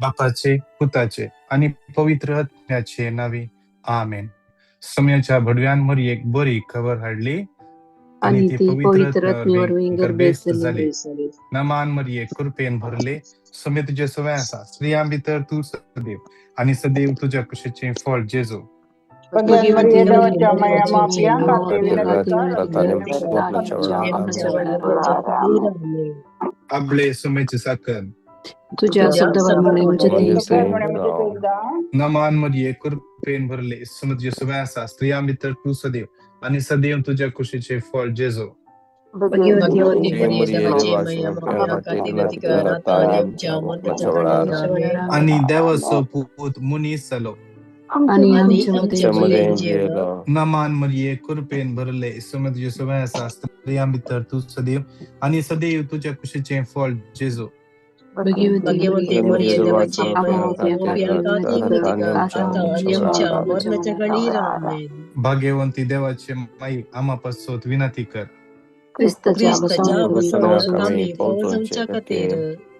बापाचे, पुताचे आणि पवित्र आत्म्याचे नावे. आमेन. समयाच्या भडव्यांवर एक बरी खबर हाडली आणि ती पवित्र आत्म्यावर वेंकर बेस्त झाले. नमान मरिये कृपेन भरले, समे तुझे सवय असा स्त्रियां भितर तू सदैव आणि सदैव तुझ्या कुशीचे फळ Jeju. Bagian Maria dawacha maya mapia आपले समेचे साकन तुझ्या शब्दावर नमान मरिये कृपेन भरले, समे तुझे सवय असा स्त्रियां भितर तू सदैव आणि सदैव तुझ्या कुशीचे फळ जेजो. आणि देवाचं पूत मुनीस झालो. नमान मरिये कृपेन भरले, समे तुझे सवय असा स्त्रियां भितर तू सदैव आणि सदैव तुझ्या कुशीचे फळ जेजो. भाग्यवंती देवाचे माई आम्हापासोत विनंती कर.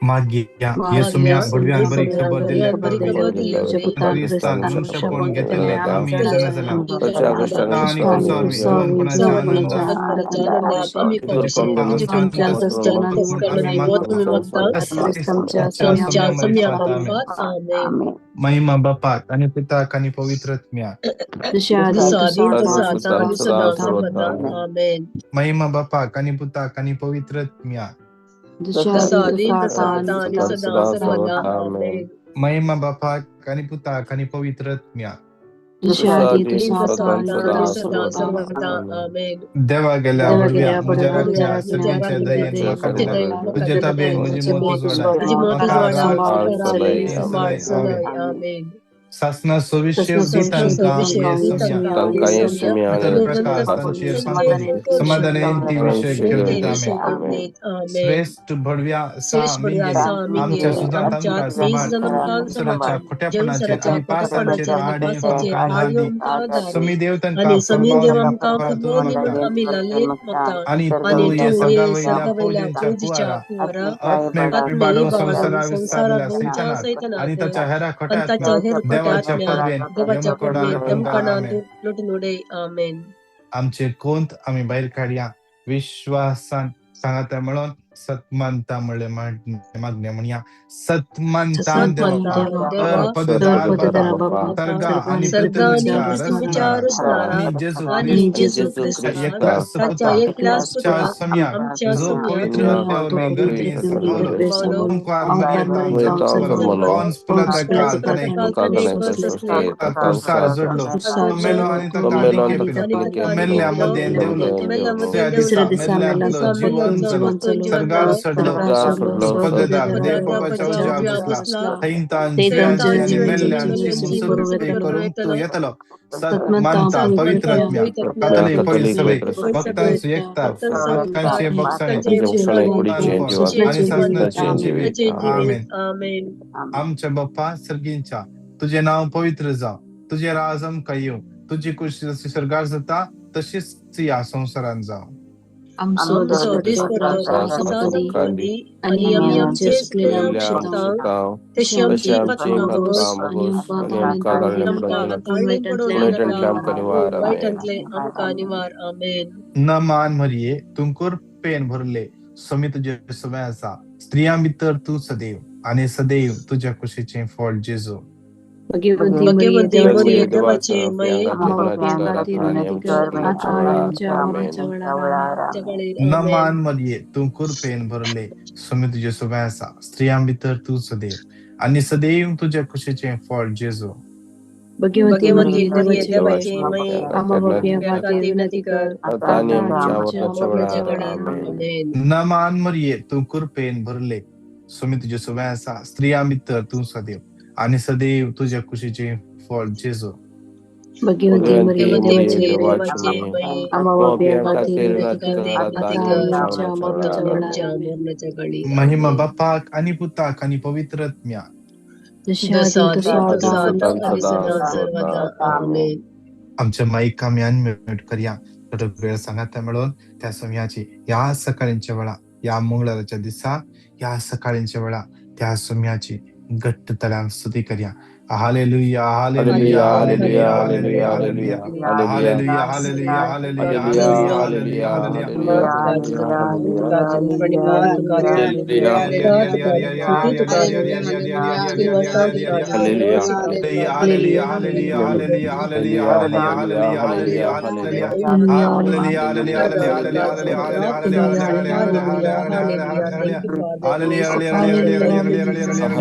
मागिया येसुम्या भडव्यान बरी खबर दिल्या ख्रिस्तान मनुष्य कोण घेतले आम्ही जनाजला आणि खुर्सावर जीवनपणाचा आनंद महिमा बापाक आणि पिताक आणि पवित्र आत्म्याक. महिमा बापाक आणि पिताक आणि पवित्र आत्म्याक. महिमा बापाक आणि पिताक आणि पवित्र आत्म्याक. देवा गेल्या भडव्या म्हज्या राखल्या सगळ्यांच्या दयेन तुझे ताबेन म्हजी मोती सासना सविशेव तांका येसुम्या प्रकाश तांचेर संपत्ती समाधानांती विषय खेळतामे श्रेष्ठ भडव्या सा म्हणजे आमच्या सुजान तांका संभाळच्या खोट्यापणाचे आणि पासांचे आडी समी देव तांका आणि तू ये सगळ्या वैल्या फौजेंच्या कुवारा आत्मे बाडो संसारा सैताना आणि त्याच्या हेरा खोट्या देवाच्या पदवेन आमचे कोंत आम्ही बाहेर काढया विश्वासान सांगता म्हणून सत्मानता म्हणले मागण्या म्हणया सत्मानतान तरगा आणि समया जो पवित्र सरगार सडलो पगदाग देवपाच्या उज्या बसला थैंतांचे आणि मेल्ल्यांचे मुसुबे करून तू येतलो सत्मानता पवित्र आत्म्या कातले पहिले सभे भक्तांचे एकता आत्कांचे बक्षणे आणि शासनाचे जीवे आमेन. आमच्या बाप्पा सर्गींच्या तुझे नाव पवित्र जाव, तुझे राजम काय येऊ, तुझी खुशी जशी सरगार जाता तशीच या संसारात जाव. नमान मरिये तुमकुर पेन भरले समी तुझे समय असा स्त्रियां भितर तू सदैव आणि सदैव तुझ्या कुशीचे फळ जेजो. नमान मरिये तुमकुर पेन भरले समी तुझे समय असा स्त्रियां भितर तू सदैव आणि सदैव तुझ्या कुशीचे फळ जेजो. नमान मरिये तुमकुर पेन भरले समी तुझे समय असा स्त्रियां भितर तू सदैव आणि सदैव तुझ्या कुशीचे फळ जेजो. महिमा बापाक आणि पुताक आणि पवित्र आत्म्या. आमच्या माईक आम्ही अनम्यूट करूया वेळ सांगता मिळून त्या समयाची या सकाळीच्या वेळा या मंगळवारच्या दिवसा या सकाळीच्या वेळा त्या समयाची घट्टतल्यान स्तुती करया. Hallelujah hallelujah Hallelujah, hallelujah hallelujah, hallelujah hallelujah, hallelujah hallelujah hallelujah, hallelujah hallelujah, hallelujah hallelujah, hallelujah hallelujah, hallelujah, hallelujah, Hallelujah, hallelujah, hallelujah, hallelujah, hallelujah, hallelujah, hallelujah, hallelujah. Hallelujah, hallelujah, hallelujah, hallelujah, hallelujah, hallelujah, hallelujah, hallelujah, hallelujah,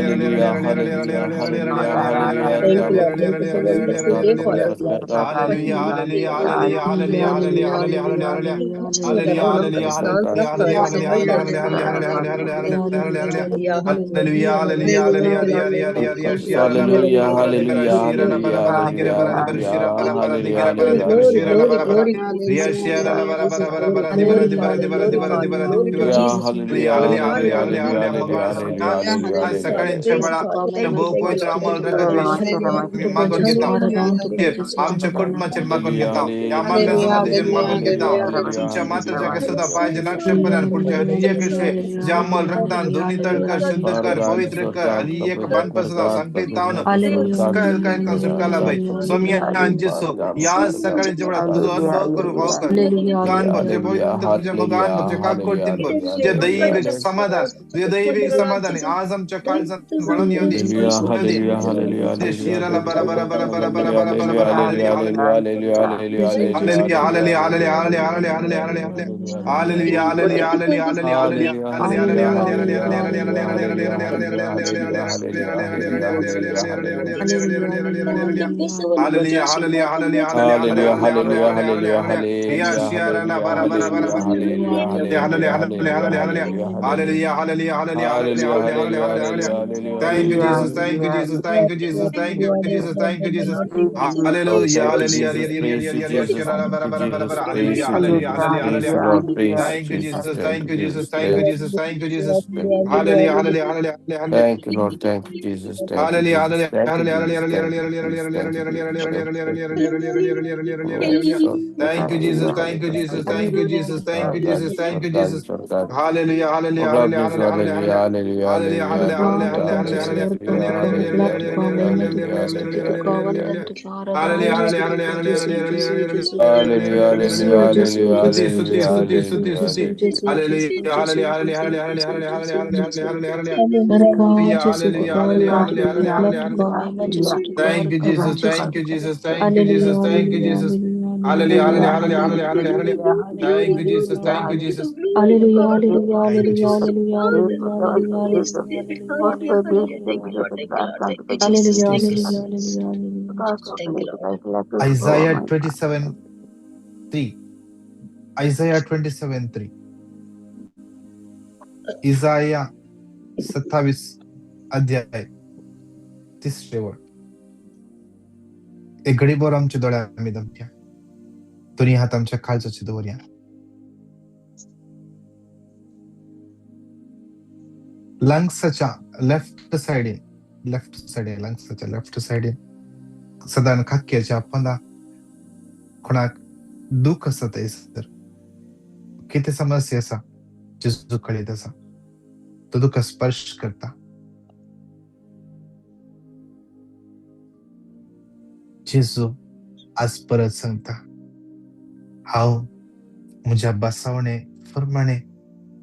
hallelujah, hallelujah, hallelujah, hallelujah, hallelujah. God, we thank you for this day. God, cover us, let God keep hallelujah, you. hallelujah, God, hallelujah, hallelujah, hallelujah, hallelujah, hallelujah. Hallelujah, hallelujah, let God hallelujah, spread hallelujah, us, let hallelujah, God hallelujah, spread hallelujah, us, hallelujah, God, hallelujah, we hallelujah, thank you. hallelujah, hallelujah, hallelujah, hallelujah, hallelujah, Jesus, hallelujah, hallelujah, hallelujah, hallelujah, hallelujah, hallelujah, hallelujah, hallelujah, hallelujah, hallelujah, hallelujah, hallelujah, hallelujah, आज hallelujah. सकाळींच्या वेळा भाऊ पवित्र अमोल रगत मागून घेता आमच्या कुटुंबाचे मागून Hallelujah, घेता या hallelujah, मागण्या hallelujah, मागून घेता hallelujah, तुमच्या माताच्या hallelujah, कसदा hallelujah. पाहिजे नक्षपर्यंत पुढच्या हृदय कसे जे अमोल रक्तान दोन्ही तडकर शुद्ध Our कर God, पवित्र Lord कर God, आणि एक cover her, Lord बांधपासदा God, संकलित cover तावन her, Lord God, काय cover काय her, का Lord सुटकाला बाई God, cover her, Somiya Lord अंजिसो Father God, we या pray that सकाळीच्या Lord वेळा God, तुझं you अनुभव speak करू to भाव her. कर कान भरचे Hallelujah, पवित्र तुझ्या मगान hallelujah, भरचे काकोड hallelujah, तिंब hallelujah, जे hallelujah, दैविक hallelujah. समाधान तुझे दैविक समाधान आहे आज आमच्या काळजात वळून येऊ दे Hallelujah, येऊ दे hallelujah, hallelujah, ते hallelujah, शिराला बरा hallelujah, बरा बरा बरा बरा hallelujah, बरा बरा hallelujah, बरा hallelujah, hallelujah hallelujah, hallelujah, Hallelujah, hallelujah, hallelujah, hallelujah, hallelujah, hallelujah, hallelujah, hallelujah, hallelujah, hallelujah, hallelujah, hallelujah. hallelujah, hallelujah, hallelujah, Hallelujah, hallelujah, hallelujah, hallelujah, hallelujah, hallelujah, hallelujah, hallelujah, hallelujah, hallelujah, hallelujah, hallelujah, hallelujah, hallelujah, hallelujah. Hallelujah, hallelujah, hallelujah, Hallelujah, hallelujah, hallelujah, hallelujah, hallelujah, hallelujah. Yeah, hallelujah, shiara la hallelujah, bara bara bara hallelujah, bara. hallelujah, Hallelujah, hallelujah, hallelujah, hallelujah, hallelujah, hallelujah, hallelujah. hallelujah, hallelujah, hallelujah, hallelujah, Hallelujah, hallelujah, hallelujah, hallelujah. hallelujah, Thank you, hallelujah, Jesus. hallelujah. Thank you, Jesus. Thank you, Jesus. Thank you, Jesus. Thank you, Jesus. Oh, Hallelujah, thank you, hallelujah, Jesus. Praise you, hallelujah, Jesus. shiara Thank bara you, bara bara Jesus. bara. Praise Hallelujah, you, hallelujah, Jesus. hallelujah, Praise you, hallelujah. Lord. Praise you, Thank you, Jesus. Jesus. Thank Thank you, you, Jesus. Jesus. Thank you, Thank you, Jesus. Thank you, Jesus. thank you, Jesus. Hallelujah, hallelujah, hallelujah, hallelujah. Thank you, Lord. Thank you, Jesus. Thank you, Hallelujah, Jesus. hallelujah, Thank you, hallelujah, Jesus. hallelujah, Thank hallelujah, you, hallelujah, Jesus. hallelujah, Thank you, hallelujah, Jesus. hallelujah, Thank you, hallelujah, thank you. hallelujah, hallelujah, Oh, hallelujah. so Thank you, Jesus. hallelujah, Thank you, hallelujah, Jesus. hallelujah. Thank you, Jesus. Thank Our you, God Jesus. is Thank Lord you, God Jesus. is Lord God. Hallelujah, Oh, hallelujah, God hallelujah, bless you. hallelujah, Hallelujah, hallelujah. hallelujah, Hallelujah, hallelujah, hallelujah, hallelujah, hallelujah, hallelujah, hallelujah, hallelujah, hallelujah, hallelujah, hallelujah, hallelujah, hallelujah, hallelujah, hallelujah. Hallelujah, hallelujah, hallelujah. hallelujah, Suti, suti, hallelujah, suti, suti, hallelujah, suti. hallelujah. Hallelujah, hallelujah, hallelujah, hallelujah, hallelujah, hallelujah, hallelujah, hallelujah. Oh, Hallelujah, God, hallelujah, thank hallelujah, you. hallelujah, hallelujah, hallelujah. Thank you, Jesus. Thank you, Jesus. Thank you, Jesus. Thank you, Jesus. Hallelujah, hallelujah, hallelujah, hallelujah, hallelujah, hallelujah. Thank you, Jesus. Thank you, Jesus. Thank you, Jesus. Isaiah 27:3. Isaiah 27:3. Isaiah 27 अध्याय 3 वड. एक घडीभर आमच्या दोळ्या आम्ही दमत्या दोन्ही हात आमच्या खालचं दवरया. लंग्सच्या लेफ्ट साइडीन लंग्सच्या लेफ्ट साइडीन सदान खाक्याच्या पंदा कोणाक दुःख आसा थंयसर कितें समस्या आसा जेजू कळीत आसा तो तुका स्पर्श करता. जेजू आज परत सांगता हांव म्हज्या बसवणे प्रमाणे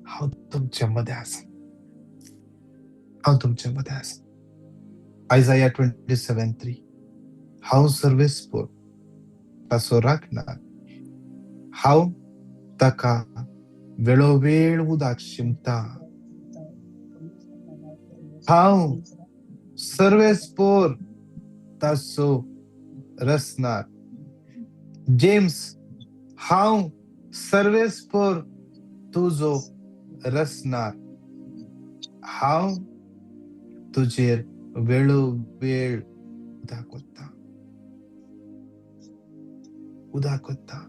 हांव तुमच्या मध्ये आसा. हांव तुमच्या मध्ये आसा. Isaiah 27:3. हांव सर्वेस्पर ताचो राखणार. हांव ताका वेळोवेळ उदक शिंपता. हांव सर्वेस्पर ताचो रचणार. जेम्स हांव सर्वेस्पर तुजो रचणार. हांव तुजेर वेळोवेळ उदक ओतता. उदक ओतता.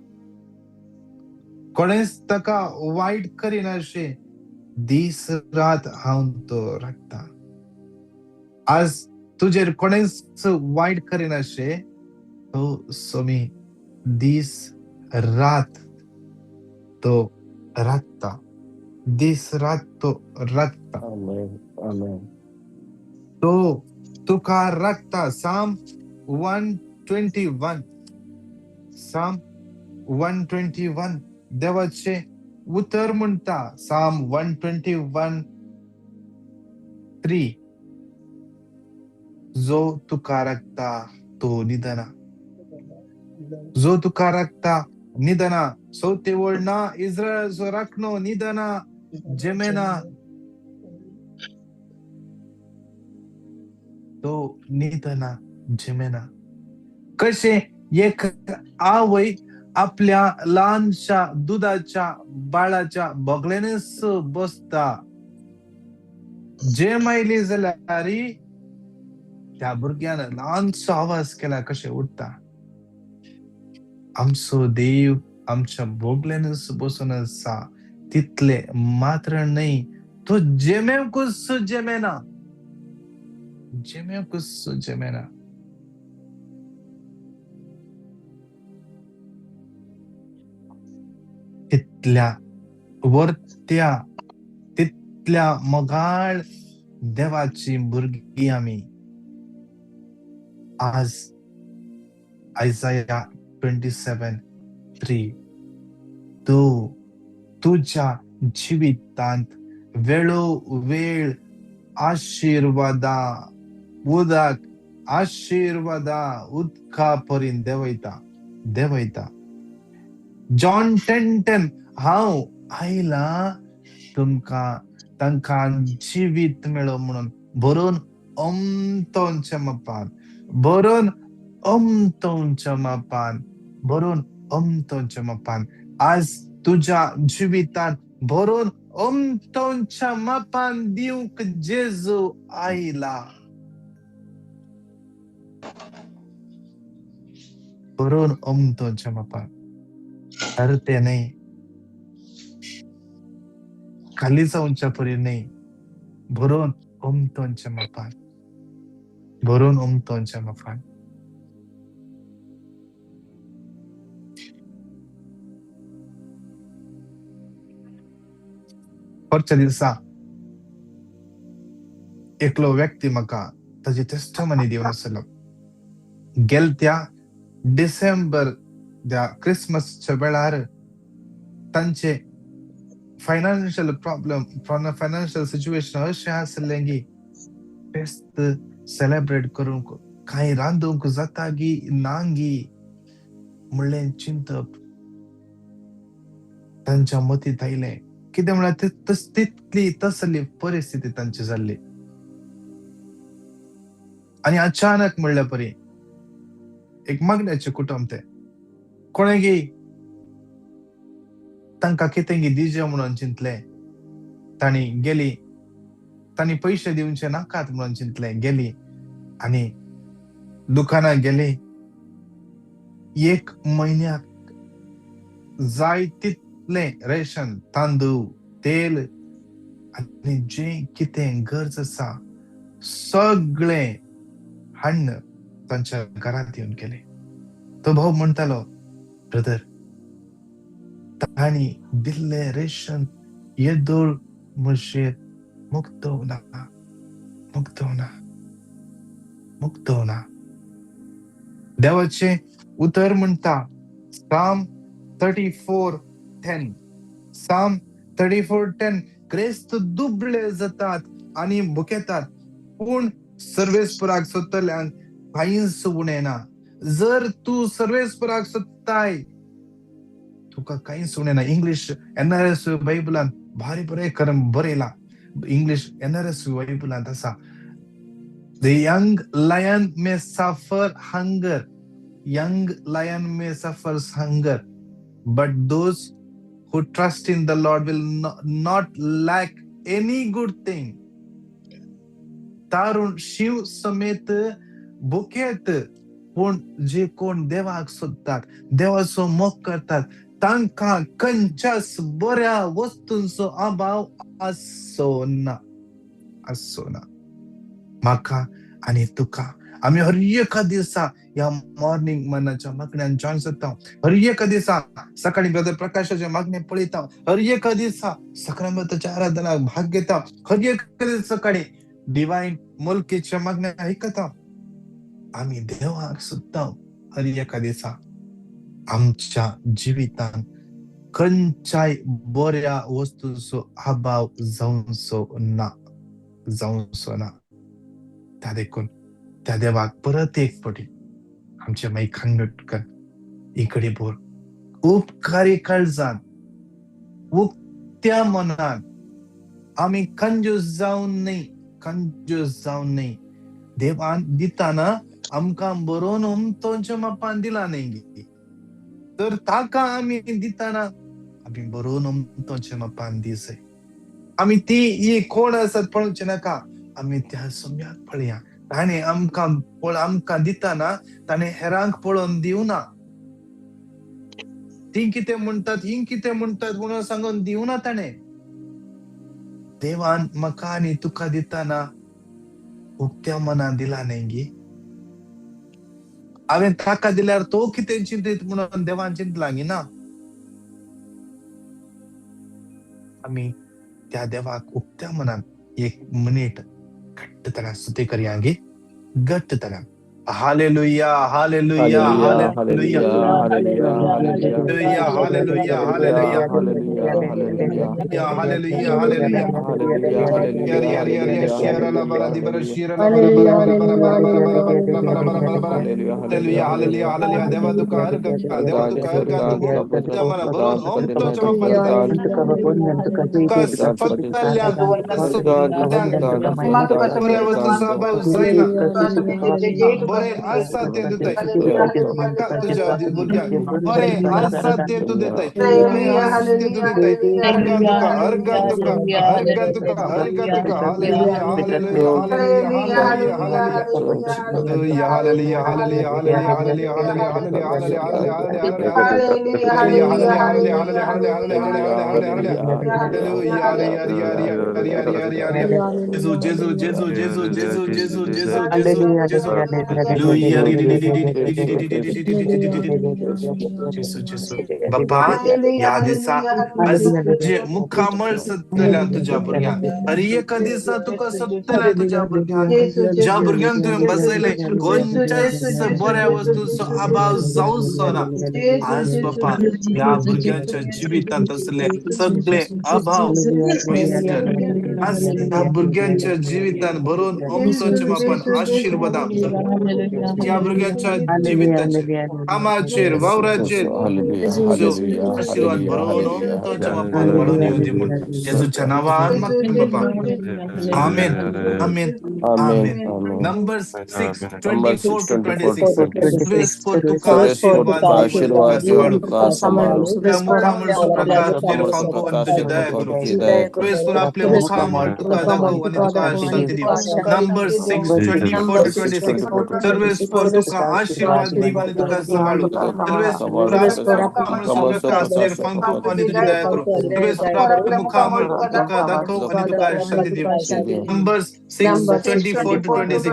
कोणेच ताका वायट करिना अशें दीस रात हांव तो राखता. आज तुजेर कोणेच वायट करिना अशें तो सोमी दीस रात तो राखता. दीस रात तो राखता. Amen. Amen. तो तुका राखता. Psalm 121. Psalm 121 देवाचे उतर म्हणता. Psalm 121:3. जो तुका राखता तो निधना. जो तुका राखता निधना. सौतेवळना इस्रायल जो राखनो निधना जेमेना. तो निधना जेमेना. कसे एक आवय आपल्या लहानशा दुधाच्या बाळाच्या बगलेनेच बसता. जे मायली जाल्यार त्या भुरग्यान ल्हानसो आवाज केला कशे उठता. आमचो देव आमच्या बोगल्यानच बसून आसा. तितले मात्र नाही, तो जेमेवकूच जेमेना. जेमेवकूच जेमेना. तितल्या वर्त्या तितल्या मोगाळ देवाची भुरगी आम्ही. आज आयझाया 27:3. तो तुझ्या जिवितांत वेळोवेळ आशीर्वादा उदका परीन देवयता. जॉन 10:10. हांव आयला तुमकां तांकां जिवीत मेळो म्हणून बरोवन अमतोंच्या मापान. आज तुझ्या जिवितांत बरोवन अमतोंच्या मापान दिवंक जेजू आयला. बरोवन अमतोंच्या मापान. ते नाही, खाली जाऊनच्या परी नाही, बरोवन अमतोंच्या मापान. बरोवन अमतोंच्या मापान. परच्या दिसा एकलो व्यक्ती म्हाका ताजी टेस्टमनी दिवन आसलो. गेलत्या डिसेंबर त्या क्रिसमसच्या वेळार तांचे फायनान्शियल फायनान्शियल सिच्युएशन अशें आसलें की फेस्त सेलिब्रेट करूंक कांय रांदूंक जाता गी नांगी म्हणलें चिंतप तांच्या मतींत आयलें. कितें म्हळ्यार तितली तसली परिस्थिती तांची जाल्ली. आनी अचानक म्हणल्या परी एक मागण्याचे कुटुंब ते कोणे गी तांकां कितें गी दिजे म्हणून चिंतलें. तांणी पैसे दिवचे नाकात म्हणून चिंतलें. गेली आनी दुकानात गेली. एक म्हयन्याक जाय तितलें रेशन, तांदूळ, तेल आनी जें कितें गरज आसा सगळें हाडून तांच्या घरांत येवन केलें. तो भाव म्हणटालो, ब्रदर, तांणी दिल्लें रेशन येदोळ म्हणशेर मुक्तवना. देवाचें उतर म्हणटा Psalm 34:10. Psalm 34:10. क्रिस्त दुबळे जातात आनी भुकेतात, पूण सर्वेस्पराक सोदतल्यांक कांयच उणेना. जर तू सर्वेस्पराक सोदताय तुका कांयच उणेना. इंग्लीश NRS बायबलान भारी बरें बरयला. इंग्लीश NRS बायबलांत आसा, The young lion may suffer hunger. Young lion may suffer hunger, but those who trust in the Lord will not lack any good thing. तारुण Shiv समेत भुकेत, पूण जे कोण देवाक सोदतात, देवाचो मोग करतात, तांकां खंयच्याच बऱ्या वस्तूंचो अभाव आसोना. म्हाका आनी तुका आमी हर एका दिसा या मॉर्निंग मनाच्या मागण्यान जॉइन जाता. हर एका दिसा सकाळी ब्रदर प्रकाशाचे मागणे पळयता. हर एका दिसा सक्रामेंताच्या आराधनाक भाग घेता. हर एका दिसा सकाळी डिवाइन मुलकीच्या मागण्या ऐकता आम्ही देवाक सुद्धा हर एका दिसा आमच्या जिवितान खंयच्याय बऱ्या वस्तूचो अभाव जावचो ना. त्या देखून त्या देवाक परत एक पटी आमच्या मैखान लटकन इकडे बोर उपकारी काळजान उक्त्या मनान आम्ही कंजूस जाऊन नाही. देवान दिताना आमकां बरोवन उमतोंच्या मापान दिला नाही, तर ताका आम्ही दिताना आम्ही बरोवन उमतोंच्या मापान दिसय. आम्ही ती कोण असत पळोवचे नाका, आम्ही त्या सोम्याक पळया. ताणे आमकां दिताना ताणे हेरांक पळोवन दिवना. ती कितें म्हणटात हिंग कितें म्हणटात म्हणून सांगून दिवना ताणे. देवान म्हाका आनी तुका दिताना उक्त्या मनान दिला नाही. हांवें ताका दिल्यार तो कितें चिंतीत म्हणून देवान चिंतला ना. आम्ही त्या देवाक उक्त्या मनान एक मिनिट घट्टतरान स्तुती करया गे. घट्टतरान hallelujah hallelujah hallelujah hallelujah hallelujah hallelujah hallelujah hallelujah शेरा ला बरा दी बरा शेरा ला बरा बरा बरा बरा बरा बरा बरा बरा बरा हालेलुया हालेलुया हालेलुया. देवा तुका हर त्या मला बरोन ओम तो बरे आसा ते दिताय तुझ्या भुरग्यांक. बरे आसा ते तू दिताय. बरे आसा ते तू दिताय. हरगा तुका हरगा तुका हरगा तुका हरगा तुका hallelujah hallelujah hallelujah hallelujah hallelujah hallelujah hallelujah hallelujah hallelujah hallelujah बाप्पा या दिसा आज जे मुखामळ सतल्या तुझ्या भुरग्यांक हर एका दिसा तुका सतल्या तुझ्या भुरग्यांक ज्या भुरग्यांक तुवें बसयले कोणच्याच बऱ्या वस्तूचो अभाव जावचो ना. आज बाप्पा या भुरग्यांच्या जिवितात असले सगळे अभाव पयस आज या भुरग्यांच्या जिवितान भरून ओमतोचे मापन आशीर्वादा या भुरग्यांच्या जिविताचेर कामाचेर वावराचेर आशीर्वाद भरून ओमतोचे मापन वाडून येऊ दे म्हूण येजूच्या नांवान मागता बाप्पा. आमेन आमेन आमेन. Numbers 6:24-26 तुका आशीर्वाद तुका सांभाळू त्या मुखामळ प्रकार तुझेर फांको आणि तुझी दया करू. आपले मुखामळ तुका दाखवू आणि तुका शांती देऊ. Numbers 6:24-26 सर्वेस्पर तुका आशीर्वाद देऊ आणि तुका सांभाळू. सर्वेस्पर आपले मुखामळ प्रकार तुझेर फांको आणि तुझी दया करू. सर्वेस्पर आपले मुखामळ तुका दाखवू आणि तुका शांती देऊ. Numbers 6:24-26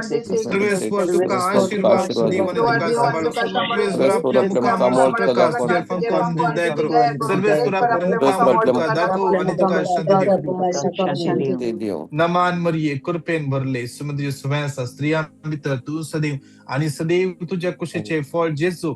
सर्वेस्पर तुका आशीर्वाद देऊ आणि तुका सांभाळू. सर्वेस्पर आपल्या मुखामळ प्रकार तुझेर फांको आणि तुझी दया करू. सर्वेस्पर आपले मुखामळ तुका दाखवू आणि तुका शांती देऊ. नमान मरिये कृपेन भरले सुमध्य सुवासा स्त्रिया मित्र तू सदैव आणि सदैव तुझ्या कुशीचे फळ जेसू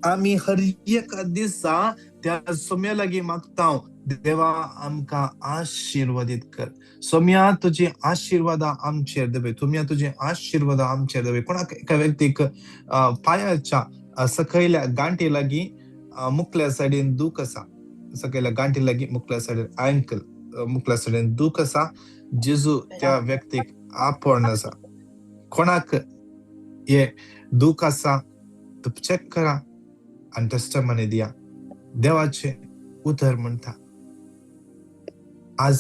आम्ही हर एका दिसा त्या सोम्या लागी मागता. देवा आमका आशीर्वादित कर. सोम्या तुझे आशीर्वाद आमचेर दवे. तुम्ही तुझे आशीर्वाद आमचेर दवे. कोणाक एका व्यक्तीक पायाच्या सकयल्या गांठी लागी मुखल्या सायडीन दूख आसा. सकयल्या गांठी लागी मुखल्या सायडीन अँकल मुखल्या सायडीन दूख आसा. जेजू त्या व्यक्तीक आपण आसा. कोणाक हे दूख आसा तो चेक करा आणि टेस्टमनी दिया. देवाचे उतर म्हणता आज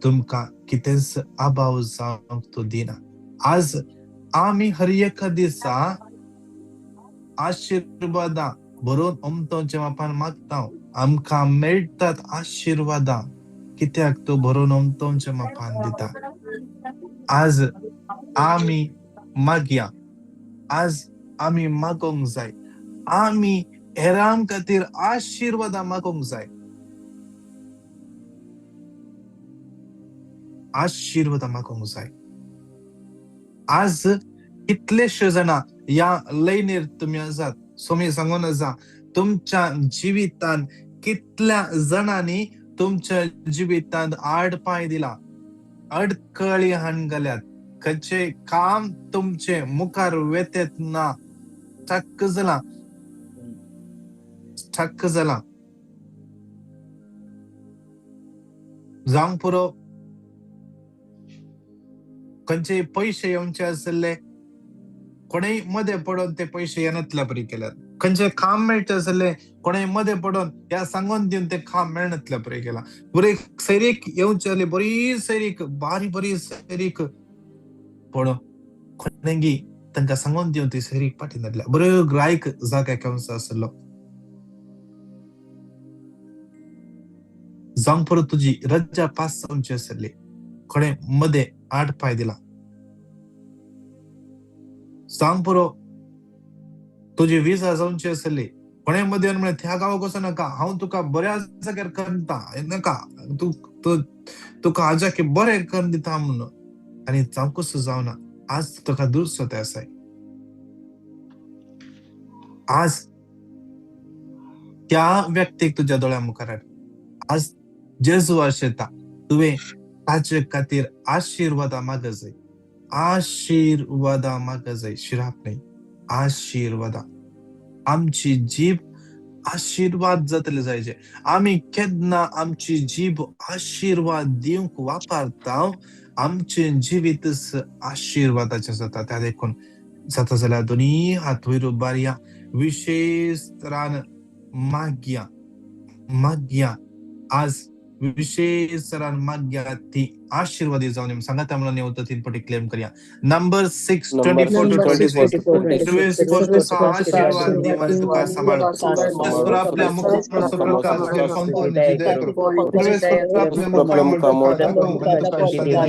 तुमका कितेंच अभाव जावंक तो दिना. आज आम्ही हर एका दिसा आशीर्वादा बरोवन ओमतोंच्या मापान मागता. आमकां मेळटात आशीर्वादा कित्याक तो बरोवन ओमतोंच्या मापान दिता. आज आम्ही मागया. आज आम्ही मागोंक जाय. आम्ही हेराम खातीर आशीर्वादा मागोंक जाय. आशीर्वादा मागोंक जाय. आज कितलेशे जाणा या लयनीर तुम्ही आसात. सोमी सांगून आसा तुमच्या जिवितान कितल्या जाणांनी तुमच्या जिवितांत आडपाय दिला, अडकळी हाणगल्यात. खंयचे काम तुमचे मुखार वेतेत ना, ठक्क जाला. जावंक पुरो खंयचे पैसे येवचे आसले, कोणेय मध्ये पडून ते पैसे येनातल्या परी केल्यात. खंयचे काम मेळचे आसले, कोणेय मध्ये पडून ह्या सांगून दिवन ते काम मेळनातल्या परी केला. बरी सैरीक येवचे आसले, बरी सैरीक, बरी सैरीक पडून कोणेंगी तांकां सांगून दिवन ती सैरीक पाटी नातल्या. बऱ्यो ग्रायक जाग्याक येवचो आसलो. जावंक पुरो तुजी रज्जा पास जावची आसली, कोणे मध्ये आडपाय दिला. जावंक पुरो तुजी विजा जावची आसली, कोणे मध्ये म्हणे त्या गांवाक वचो नाका, हांव तुका बऱ्या जाग्यार करता, नाका तुका आजाकी बरें करून दिता म्हणून. आनी जावंकूच जावना. आज तुका दुसरो ते आसाय. आज त्या व्यक्तीक तुज्या दोळ्या मुखार हाड. आज जेजू आशेता तुवें ताचे खातीर आशीर्वादा माग जाय. आशीर्वादा माग जाय, शिराप न्हय. आशीर्वादा. आमची जीभ आशीर्वाद जातले जायचे. आमी केन्ना आमची जीभ आशीर्वाद दिवंक वापरता, आमचे जिवीतच आशीर्वादाचे जाता. त्या देखून जाता जाल्यार दोनी हात वयर उबारया, विशेष तरान मागया. आज विशेष तरान मागया ती आशीर्वादी जावन सांगा. त्या म्हणून येवता 3 पटी क्लेम करूया. नंबर 6 24 to 26 सर्वेस्पर तुका आशीर्वाद दिवन तुका सांभाळो. सर्वेस्पर आपल्या मुखाचो प्रकाश तुका पंखोवन जिदय करो. सर्वेस्पर आपल्या मुखामुळ तुका दाखोवन आणि तुका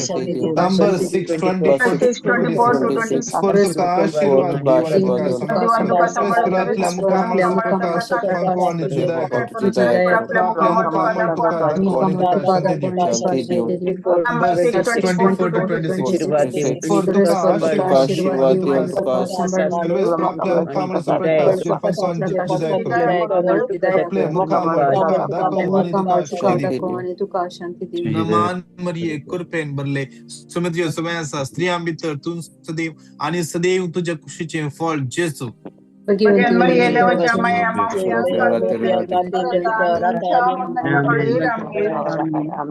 शांती दिव. नंबर 6 24 to 26 सर्वेस्पर तुका आशीर्वाद दिवन तुका सांभाळो. सर्वेस्पर आपल्या मुखामुळ प्रकाश पंखोवन आणि जिदय करो. सर्वेस्पर आपल्या मुखामुळ तुका दाखोवन आणि तुका शांती दिव. Number 6 24 to 26 for तुका आशीर्वाद दिवन तुका सर्वेस्पर आपल्या मुखामुळ प्रकाश पंखोवन जिदय करो. आपल्या मुखामुळ तुका दाखोवन आणि तुका शांती दिव. नमान मरिये कृपेन भरले सुमित्रिय समय आसा स्त्रियां भितर तूं सदैव आणि सदैव तुझ्या कुशीचे फळ जेजू.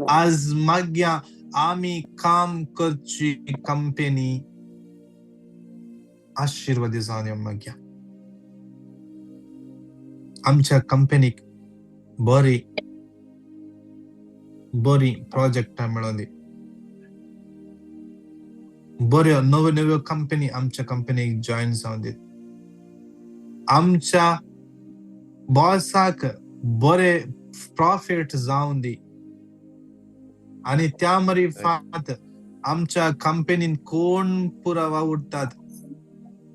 आज माग्या आम्ही काम करची कंपनी आशीर्वादी जावन माग्या. आमच्या कंपनीक बरी प्रोजेक्टां मेळोन दी. बऱ्यो नव्यो कंपनी आमच्या कंपनीक जॉइन जावन दी. आमच्या बॉसाक बरे प्रॉफिट जावन दी. आणि त्या मरिफात आमच्या कंपनीन कोण पुरा वावुरतात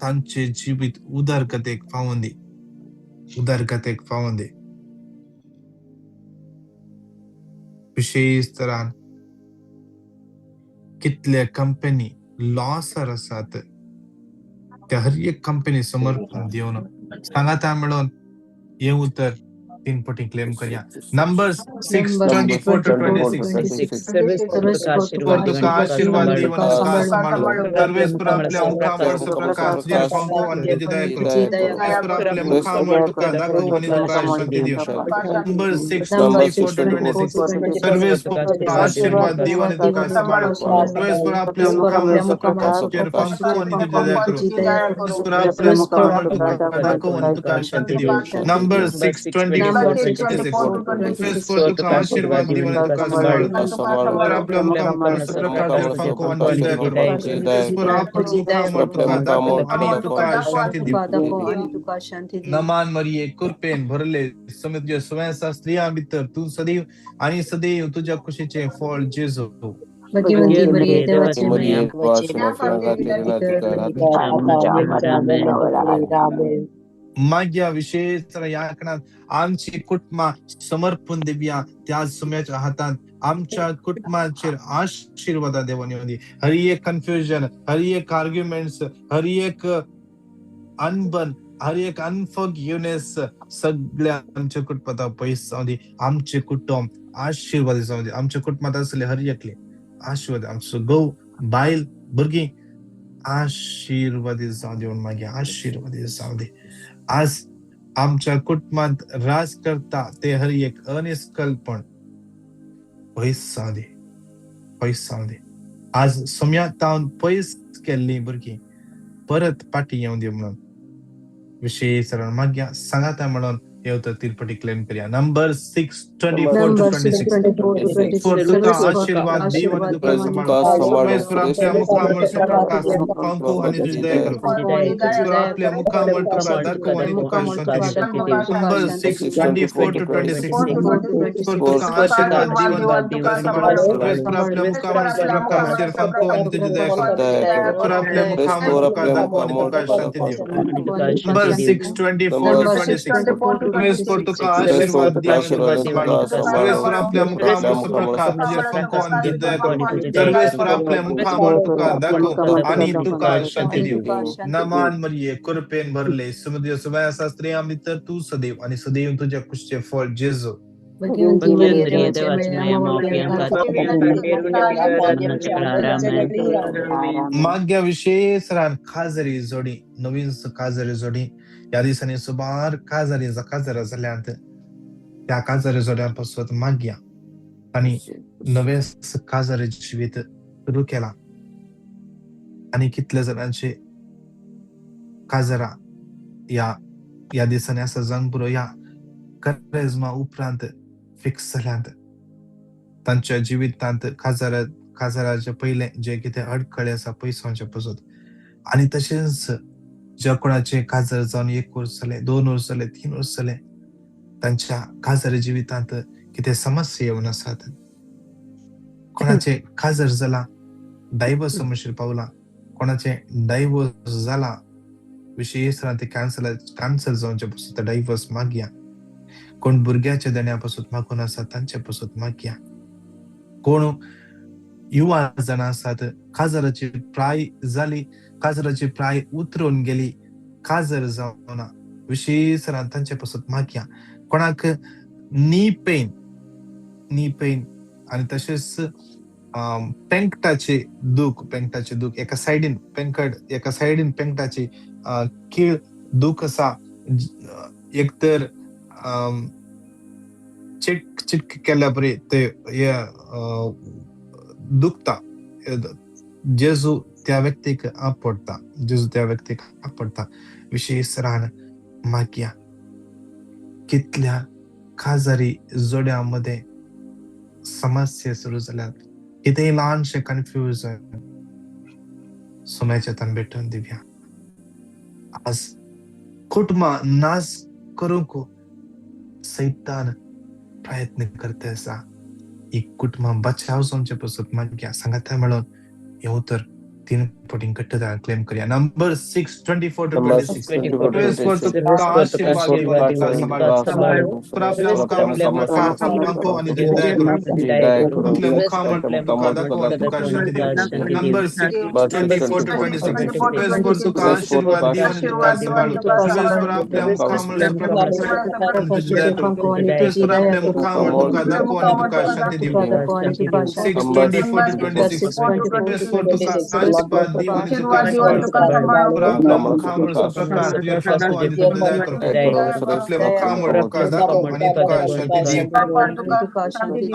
तांचे जिवीत उदारकतेक पावोन दी. विशेष तरान कितले कंपनी लॉसर आसात त्या हर एक कंपनी समर्पण दिवन सांगा. त्या मिळून येऊ तर 3 पटी क्लेम करूया. नंबर 6 24 to 26 तुका आशीर्वाद दिवन तुका सांभाळो. सर्वेस्पर आपल्या मुखामुळ प्रकाश पंखोवन आणि जिदय करो. सर्वेस्पर आपल्या मुखामुळ तुका दाखोवन आणि तुका शांती दिव. नंबर 6 24 to 26 सर्वेस्पर आशीर्वाद दिवन तुका सांभाळो. सर्वेस्पर आपल्या मुखामुळ प्रकाश पंखोवन आणि जिदय करो. सर्वेस्पर आपल्या मुखामुळ तुका दाखोवन आणि तुका शांती दिव. नंबर 6 24 सर्वेस्पर तुका आशीर्वाद दिवन तुका सांभाळो. आपल्या मुखामुळ प्रकाश पंखोवन आणि जिदय करो. सर्वेस्पर आपल्या मुखामुळ तुका दाखोवन आणि तुका शांती दिव. नमान मरिये कृपेन भरले समित्य स्वयंसा स्त्रियां भितर तू सदैव आणि सदैव तुझ्या कुशीचे फळ जेजू. माग्या विशेष याकणात आमची कुटुंबा समर्पण देऊया त्या सोम्याच्या हातात. आमच्या कुटुंबाचेर आशीर्वाद देवानी होती. हरी एक कन्फ्युजन, हरी एक आर्ग्युमेंट्स, हरी एक अनबन, हरी एक अनफॉरगिवनेस सगळ्या आमच्या कुटुंबात पयस जाऊ दे. आमचे कुटुंब आशीर्वाद जाऊ दे. आमच्या कुटुंबात असले हर एकले आशीर्वाद, आमचं गौ बायल भुरगी आशीर्वादी जाऊ देऊन मागे आशीर्वादी जाऊ दे. आज आमच्या कुटुंबात राज करता ते हर एक अनिष्कल्पण पयस जाऊ दे, पयस जाऊ दे. आज सोम्यात पयस केल्ली भुरगी परत पाठी येऊन दे म्हणून विशेष माग्या सांगाता म्हणून येवतर तिरपटी क्लेम करूया. नंबर 6:24 to 26 for तुका आशीर्वाद देव आणि तुका सांभाळ. परमेश्वर आपल्या मुखावर सुप्रकाश पंखो आणि तुझी दया करो. परमेश्वर आपल्या मुखावर तुका दाखव आणि तुका शांती देव. नंबर 6:24 to 26 for तुका आशीर्वाद देव आणि तुका सांभाळ. परमेश्वर आपल्या मुखावर सुप्रकाश पंखो आणि तुझी दया करो. परमेश्वर आपल्या मुखावर तुका दाखव आणि तुका शांती देव. नंबर 6:24 to 26 परमेश्वर तुका आशीर्वाद दे आणि तुका सांभाळ. परमेश्वर आपल्या मुखावर सुप्रकाश पंखो आणि तुझी दया करो. परमेश्वर आपल्या मुखावर तुका दाखव आणि तुका शांती देव. नमान मरिये कृपेन भरले सुमध्य सुबह शास्त्री आम्ही तर तू सदैव आणि सदैव तुझ्या कुशचे फळ जेजू. माग्या विशेष रान खाजरी जोडी नवीन काजरी जोडी या दिवसांनी सुमार काजरी झाल्यानंतर त्या काजरी जोड्यांपासून माग्या आणि नवे काजरी जिवीत सुरू केला. आणि कितल्या जणांचे काजरा या दिवसांनी असं जंग पुरो या करेजमा उपरांत फिक्स जाल्यानंतर तांच्या जिवितांत काजराचे पहिले जे कितें अडखळे आसा पयसांचे पासून आणि तशेंच ज्या कोणाचे काजर जावन 1 वर्स जाले, 2 वर्स जाले, 3 वर्स जाले, तांच्या काजर जिवितांत कितें समस्या येवन आसात. कोणाचे काजर जाला डायव्हर्स समस्या पावला, कोणाचे डायव्हर्स जाला विशेष ते कॅन्सल जावचे पासून डायव्हर्स मागया. कोण भुरग्याच्या देण्यापासून मागून आसात तांचे पासून मागया. कोण युवा जाणां आसात काजराची प्राय जाली, काजराची प्राय उतरून गेली, काजर जावना विशेष तांचे पासून मागया. कोणाक नी पेन आणि तसेच पेंकटाचे दुख एका सायडीन पेंकटाची कीळ दुख आसा. एकतर चिटक केल्या परी ते दुखता. जेजू त्या व्यक्तीक आपडता. विशेष रान मागया. कितल्या काजरी जोड्यामध्ये समस्या सुरू झाल्यात, कितेंय ल्हानशे कन्फ्युजन सोम्याच्या हातान भेटून दिवया. आज कुटुंबा नाश करूंक सैतान प्रयत्न करता आसा. ही कुटुंबा बचाव सोमचे पासून मागया. सांगात म्हणून येऊ तर 3 पटीन कट्टदार क्लेम करूया. नंबर 6:24 to 26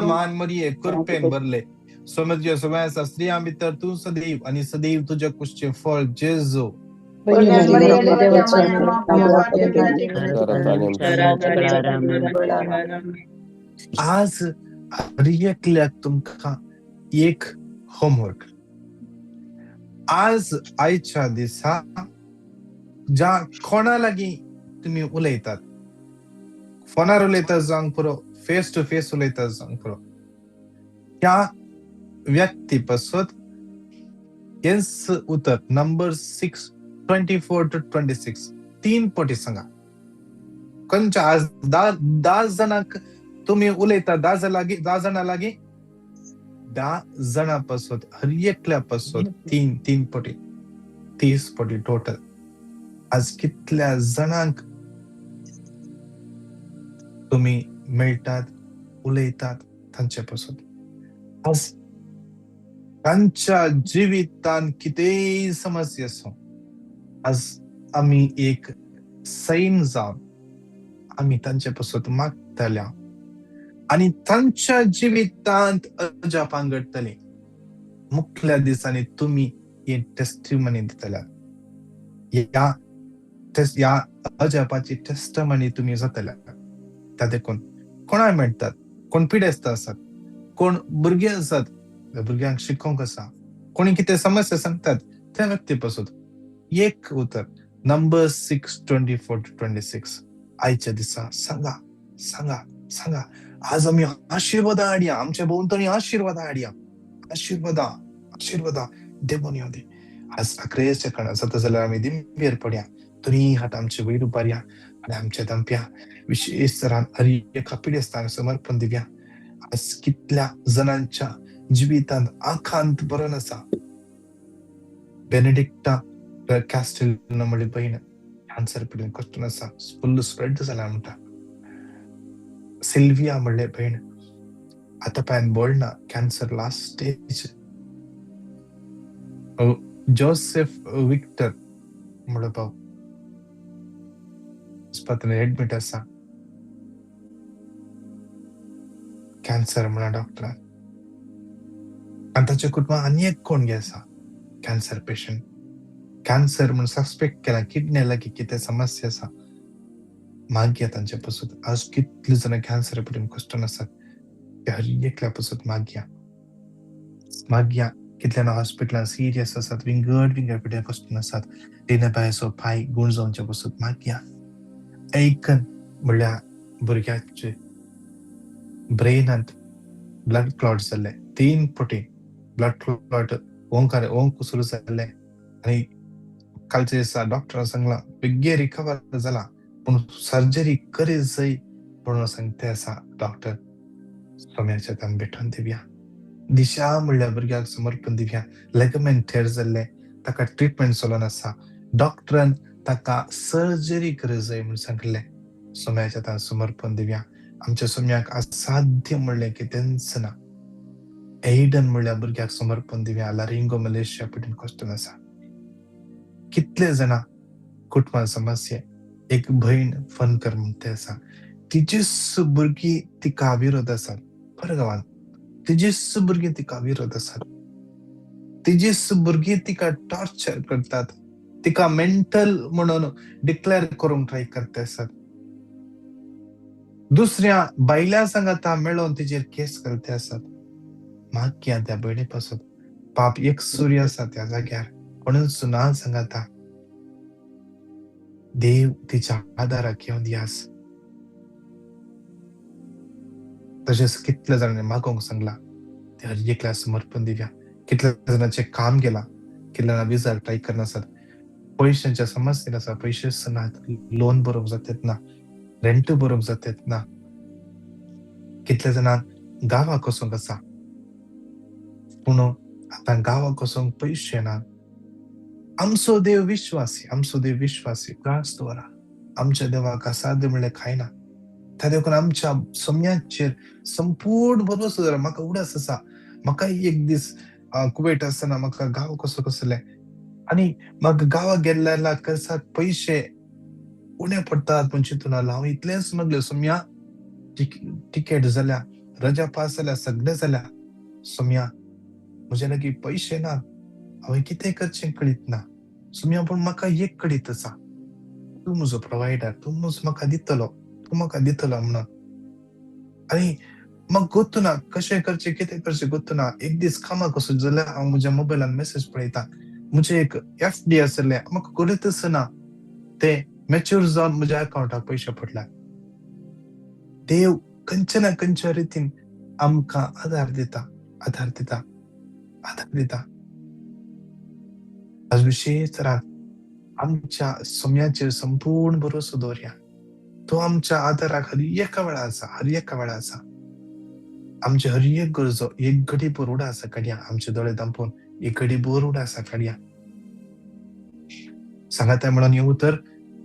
मान मरिये कृपेन भरले समझ शास्त्री आम्ही तर तू सदैव आणि सदैव तुझ्या कुशचे फळ जेजू. आज रियकल्याक तुमका एक होमवर्क. आज आयच्या दिसा ज्या कोणा लागीं तुम्ही उलयतात, फोनार उलयतात जावंक पुरो, फेस टू फेस उलयतात जावंक पुरो, त्या व्यक्ती पासून हेच उतर नंबर 6:24 to 26 3 पटी सांगा. खंयच्या आज 10 जणांक तुम्ही उलयता 10 जाणां लागीं 10 जणां पासून हर एकल्या पासून 3 पटी 30 पटी टोटल. आज कितल्या जणांक तुम्ही मेळटात उलयतात तांचे पासून. आज तांच्या जिवितांत कितेंय समस्या आसूं, आज आमी एक सैन जावन आमी तांचे पासून मागतल्या आणि तांच्या जिवितांत अजापां घडटली. मुखल्या दिसांनी तुम्ही हे टेस्टिमनी दितल्यात. या अजापाची टेस्टमनी तुम्ही जातल्या. त्या देखून कोणाय मेळटात, कोण पिडेस्त आसात, कोण भुरगे आसात, भुरग्यांक शिकोवंक आसा, कोणी कितें समस्या सांगतात त्या व्यक्ती पासून एक उतर नंबर्स 6:24-26 आयच्या दिसा सांगा सांगा सांगा. आज आमी आशीर्वादा हाडया, आमच्या भोंवतणी आशीर्वादा हाडया, आशीर्वादा आशीर्वादा देवून येऊ दे. आज अकरेच्या काळात जाता जाल्यार आमी दिंबेर पडया, दोनी हात आमचे वयर उबारया आणि आमच्या दंप्या विशेष तरान हरी एका पिडेस्तान समर्पण दिवया. आज कितल्या जणांच्या जिवितांत आखांत बरोवन आसा. बेनेडिक्टा कॅस्टेलिनो म्हणली बहीण कॅन्सर पिडेन कश्टून आसा, फुल्ल स्प्रेड जाला म्हणटा. सिल्विया म्हणले बहीण आता पायन बोलना, cancer last stage. Joseph Victor म्हणलो भाऊ आस्पत्रेन एडमिट आसा, कॅन्सर म्हणा डॉक्टरान. आनी ताच्या कुटुंबात आनी एक कोण गे आसा कॅन्सर पेशंट. कॅन्सर म्हणून सस्पेक्ट केला, किडनी लागीं कितें समस्या आसा. मागया तांचे पासून. आज कितले जण कॅन्सर पिडेन कश्टून आसात ते हर एकल्या पासून मागया. कितल्या हॉस्पिटलांत सिरियस आसात, विंगड पिडेन कश्टून आसात, तेने बायसो पाय गुण जावचे पासून मागया. ऐकन म्हणल्यार भुरग्याचे ब्रेनांत ब्लड क्लॉट जाल्ले, 3 पटी ब्लड क्लॉट ओंक सुरू जाल्ले आनी कालच्या दिसा डॉक्टरान सांगला बेग्गे रिकवर जाला पूण सर्जरी करी जाय म्हणून सांगते आसा डॉक्टर. सोम्याच्या तान भेटून दिवया. दिशा म्हणल्यार भुरग्याक समर्पण दिवया. लेगमेंट थेर जाल्ले, ताका ट्रिटमेंट चलून आसा. डॉक्टरान ताका सर्जरी करी जाय म्हणून सांगले. सोम्याच्या तान समर्पण दिवया. आमच्या सोम्याक असाध्य म्हणलें कितेंच ना. एडन म्हणल्यार भुरग्याक समर्पण दिवया. लारिंगो मलेशिया पिडेन कश्टून आसा. कितले जाणा कुटुंबात समस्या. एक बहीण फोन कर म्हणते आसा, तिचीच भुरगीं तिका विरोध आसात. परगांवान तिचीच भुरगीं तिका विरोध आसात. तिचीच भुरगीं तिका टॉर्चर करतात, तिका मेंटल म्हणून डिक्लेअर करूंक ट्राय करता आसात. दुसऱ्या बायल्या सांगाता मेळोन तिचेर केस करते आसात. मागया त्या भयणी पासून. पाप एक सूर्य आसा त्या जाग्यार, कोणूच ना सांगाता. देव तिच्या आदाराक येवन दियास. तशेंच कितल्या जाणांनी मागोंक सांगला ते हर एकल्या समर्पण दिवया. कितल्या जणांचे काम गेला, कितल्या जाणां विजा ट्राय करनासात, पयशांच्या समस्येन आसा, पयशेच नात, लोन भरूंक जातात ना, रेंट भरूंक जातात ना. कितल्या जाणांक गांवाक वचूंक आसा पूण आतां गांवाक वचूंक पयशे ना. आमचो देव विश्वासी त्रास दवरा. आमच्या देवाक असाध्य म्हणलें कांय ना. त्या देखून आमच्या सोम्याचेर संपूर्ण भरवसो दवरा. म्हाका उडास आसा, म्हाका एक दीस कुवेट आसतना म्हाका गांवाक वचूंक आसलें आनी म्हाका गांवाक गेल्ल्या खर्चाक पयशे उणे पडटात म्हूण चिंतून आयलो. हांव इतलेंच म्हणलें, सोम्या तिकेट जाल्या, रजा पास जाल्या, सगळें जाल्या. सोम्या म्हजे लागीं पयशे ना, हांवें कितें करचें कळीत ना. सोम्या पूण म्हाका एक कळीत आसा, तूं म्हजो प्रोवायडर, तूंच म्हाका दितलो, तूं म्हाका दितलो म्हणून. आनी म्हाका गोत्तू ना कशें करचें, कितें करचें गोत्तू ना. एक दीस कामाक वचूं जाल्यार हांव म्हज्या मोबायलान मेसेज पळयता. म्हजें एक FD आसलें, म्हाका कळीतच ना, तें मॅच्युअर जावन म्हज्या अकाउंटाक पयशे पडल्यात. देव खंयच्या ना खंयच्या रितीन आमकां आदार दिता. आज विशेष तरान आमच्या सोम्याचेर संपूर्ण भरोसो दवरया. तो आमच्या आदाराखाली एका वेळाचा आमचे हर एक गरजो एक घडी बोरुडा आसा काडया, आमचे दोळे दांपोवन एक घडी बोरुडा आसा काडया. सांगात म्हणून येऊ तर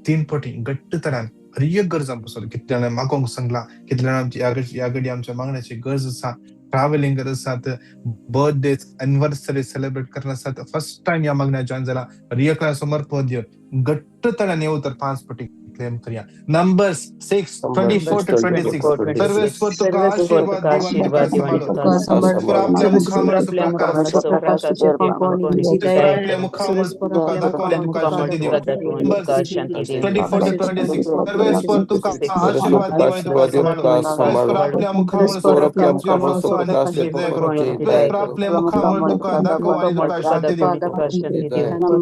3 पटी घट्ट तरान हर एक गरजांपासून कितले जाणां मागोंक सांगला, कितले जाणां आमची या घडी आमच्या मागण्याची गरज आसा, ट्रॅव्हलिंग करत आसात, बर्थडे एनिव्हर्सरी सेलिब्रेट करत आसात, फर्स्ट टाइम या मागण्या जॉइन जाला, हर एकल्या समोर पद दिवन घट्ट तरान येऊ तर 5 पटी क्लेम करूया. नंबर्स 6 24 to 26 सर्वेस्वर तुका आशीर्वाद दिवन तुका सांभाळून आपल्या मुखावर सुप्रकाश आपल्या मुखावर तुका दाखवून तुका शांती देऊ. नंबर्स 24 to 26 सर्वेस्वर तुका आशीर्वाद दिवन तुका सांभाळून आपल्या मुखावर सुप्रकाश आपल्या मुखावर तुका दाखवून आणि तुका शांती देऊ.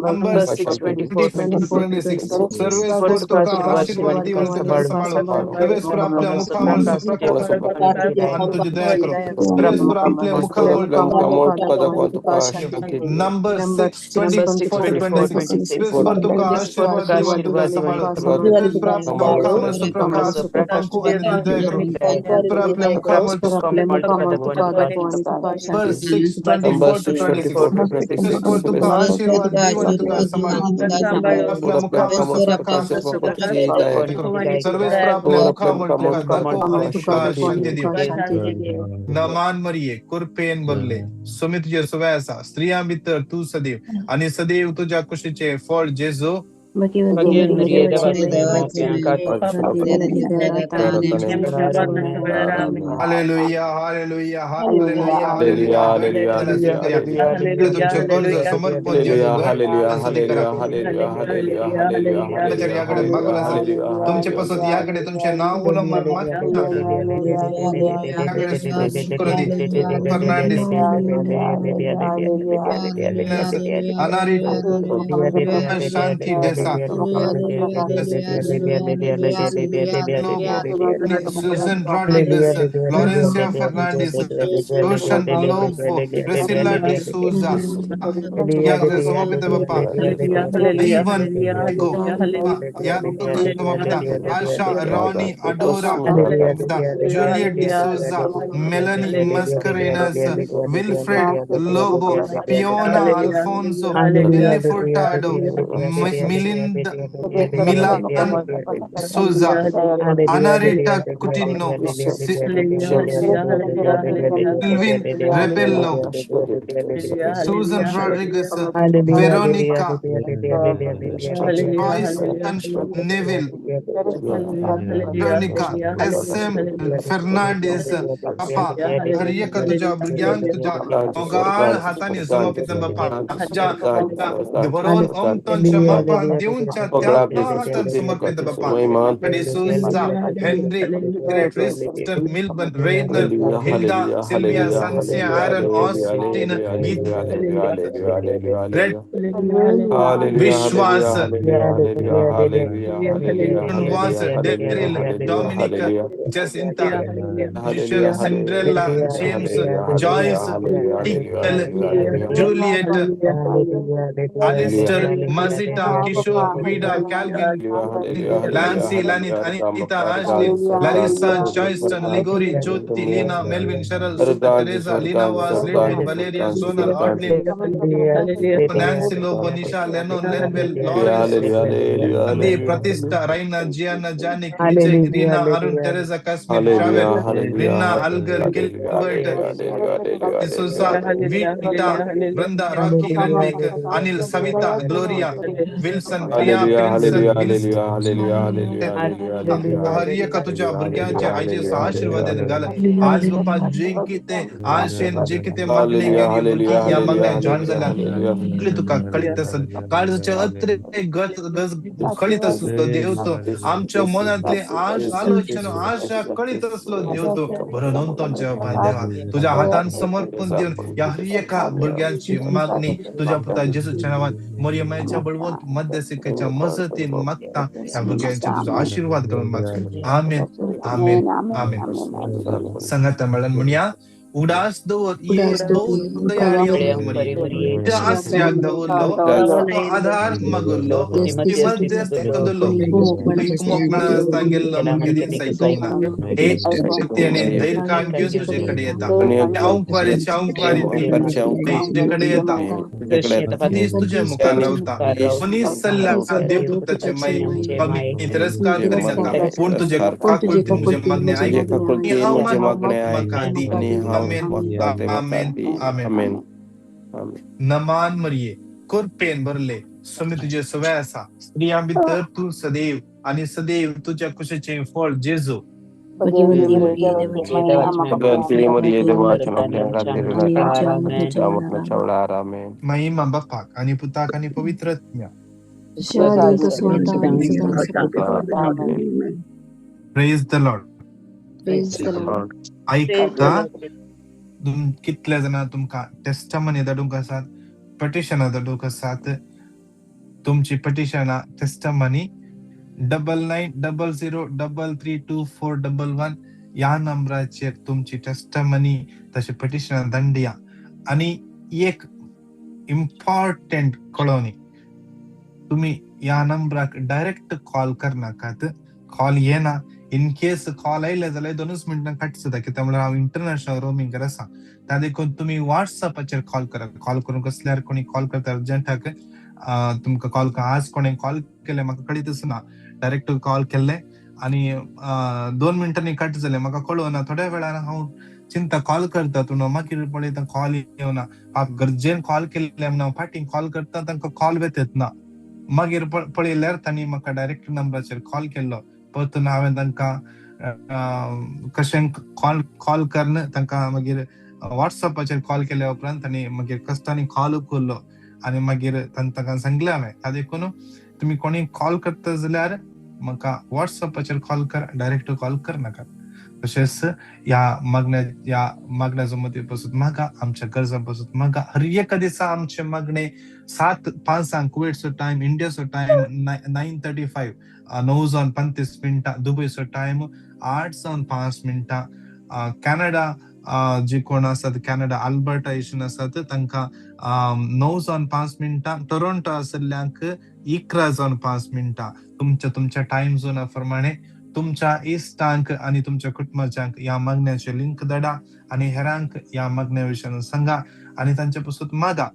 नंबर्स 24 to 26 सर्वेस्वर तुका आशीर्वाद दिवन तुका सांभाळून सर्वेस्वर आपल्या मुखावर सुप्रकाश आणि तुझी दया करो. सर्वेस्वर आपल्या मुखावर नंबर 6 24 to 26 सर्वेस्वर तुका आशीर्वाद दिवन तुका सांभाळून सर्वेस्वर आपल्या मुखावर सुप्रकाश आणि तुझी दया करो. सर्वेस्वर आपल्या मुखावर नंबर 6 24 to 26 सर्वेस्वर तुका आशीर्वाद दिवन तुका सांभाळून आपल्या मुखावर सर्वेस्वर आपल्या मुखावर तुका दाखवून आणि तुका शांती देऊ. नमान मरिये कुरपेन बगले सुमित तुझे सुवाय आसा, स्त्रियां भितर तू सदैव आणि सदैव तुझ्या कुशीचे फळ जेजू. Hallelujah hallelujah hallelujah hallelujah. तुमचे कर्ज समर्पण याकडे मागून असेल तुमचे पासून याकडे तुमचे नाव बोलून फर्नांडिस अनारी शांती देसा Susan Rodriguez, Florencia Fernandez, Roshan Lofo, Priscilla D'Souza, yang समापित बाप्पा Ivan Go, या समापित Asha Ronnie Adora, Juliet D'Souza, Melanie Mascarenas, Wilfred Lobo, Fiona Alfonso, Billy Furtado, Milan Souza, Anarita Coutinho, Sylvin Rebello, Susan Rodriguez, Veronica, Joyce Neville, Veronica, SM Fernandez, Papa, हरियका तुझ्या भुरग्यांक तुझ्या मोगाळ हाताने समर्पित बाप्पा तुझ्या भरून ओमतोंच्या बाप्पा देऊनच्या त्या हातान समर्पित बाप्पा D'Souza Henry Kristen Milburn Rayner Hilda Sylvia Sancia Aaron Austin रेड Vishwas Daryl Dominic Jacinta Michelle Cinderella James Joyce टिकल जूलियट अलिस्टर मजिटा किशोर वीडा कैल्विन लैंसी लनित Anita Ashley Larissa Joyston Ligory Jyoti Leena Melvin Sheryl सुपर Teresa Leena Vas Lidwin Valeria Sonal ऑटलिन Nancy Lobo Nisha Leno लेनवेल Lawrence Adi Pratishtha Raina Gianna जानिक Vijay Reena Arun Teresa कस्मिन ट्रैवल रीना अलगर Gilbert Sousa Vita Vrinda Rocky रणवीक अनिल सविता ग्लोरिया विल्सन प्रिया हर एक तुझ्या भुरग्यांच्या आईचे आशीर्वाद घाल आज बाप्पा जे किते आशेन जे किते मागणे या मागण्या जॉइन झाल्या तुका कळीत असेल काळजाच्या अत्रे गज कळीत असलो देवतो आमच्या मनातले आलोचना आशा कळीत असलो देवतो बरं नंतरच्या देवा तुझ्या हातान समर्पण देऊन या हर एका भुरग्यांची मागणी तुझ्या पुता जेसूच्या नावात मरियमाच्या बळवंत मध्यस्थीच्या मजतीन मागता या भुरग्यांचे तुझा आशीर्वाद करून मागतो आमेन आमेन आमेन. संगत म्हणूया उडास दवर उडास ये दवर बहुत ये दयाळी बहुत अंक मरिये आश्रयाक दवरलो तो आधार मगुल्लो ती मध्यस्थी कदलो पीक मोकळा असता गेल्लो मगे दिन सैकोंगना हे शक्तीने धैर्य कान घेऊन तुझ्याकडे येता तुझ्याकडे येता मनीस तुझे मुखार रावता मनीस सल्ला देव पुताचे माई मग तिरस्कार करी नका पूण तुझे काकुळ तुझे मागणे ऐक आणि हांव मका दी आमेन आमेन नमान मरिये कुरपेन भरले स्वामी तुझे सवय असा स्त्रियां भितर तू सदैव आणि सदैव तुझ्या कुशेचे फळ जेजू भाग्यवंती मरिये देवाची मरिये देवाची आणि आमच्या मधल्या जेवणाला महिमा बापाक आणि पुताक आणि पवित्र आत्म्या शादी कसवंता आणि सदा praise the Lord praise the Lord ऐकता कितल्या जाणां तुमकां टेस्टामनी धाडूंक आसात पटिशनां धाडूंक आसात तुमची पटिशनां टेस्टामनी 9900332411 या नंबराचेर तुमची टेस्टामनी तशी पटिशनां धाडया आणि एक इम्पॉर्टंट कळोवणी तुम्ही या नंबराक डायरेक्ट कॉल करनाकात कॉल येना इन केस कॉल आयले जाल्यार 2 मिनिटां कट जाता कित्याक म्हळ्यार हांव इंटरनॅशनल रोमिंगर आसा त्या देखून तुम्ही व्हॉट्सअपाचेर कॉल करात कॉल करून कसल्यार कोणी कॉल करता अर्जंटाक तुमकां कॉल आज कोणी कॉल केले म्हाका कळीतच ना डायरेक्ट कॉल केल्ले आणि 2 मिनिटांनी कट जाले म्हाका कळोना थोड्या वेळान हांव चिंता कॉल करता तू मागीर पळयता कॉल येवना गरजेन कॉल केल्ले म्हणून फाटीं कॉल करता तांकां कॉल येत ना मागीर पळयल्यार तांणी म्हाका डायरेक्ट नंबराचेर कॉल केल्लो परतून हांवें तांकां कशें कॉल करन तांकां मागीर व्हॉट्सअपाचेर कॉल केल्या उपरांत तांणी मागीर कस्तांनी कॉल उखल्लो आणि मागीर तांकां सांगलें हांवें त्या देखून तुमी कोणी कॉल करता जाल्यार म्हाका व्हॉट्सअपाचेर कॉल कर डायरेक्ट कॉल करनाका तशेंच या मागण्या जमतीपासून मागा आमच्या गरजांपासून मागा हर एका दिसा आमचे मागणे 7:05 कुवेटचो टाइम इंडियाचो टाइम 9:35 9:35 दुबयचो टाइम 8:05 कॅनडा जे कोण असतात कॅनडा अल्बर्टा एशन असतात तांकां 9:05 टोरंटो आसल्ल्यांक 11:05 तुमच्या टाइम झोना प्रमाणे तुमच्या इश्टांक आणि तुमच्या कुटुंबाच्यांक या मागण्याचे लिंक धाडा आणि हेरांक या मागण्या विशयान सांगा आणि तांच्यापासून मागा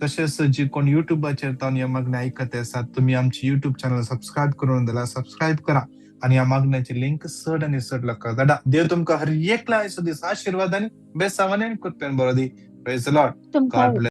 तशेंच जी कोण युट्यूबाचेर तावन या मागण्या आयकत आसात तुम्ही आमची युट्यूब चॅनल सबस्क्राईब करून दिला सबस्क्राईब करा आणि या मागण्याची लिंक चड आणि चड लोकांक धाडा देव तुमकां हर एकल्या आयचो दीस आशीर्वादांनी बेसावांनी कुरपेन बरो दी praise the Lord God bless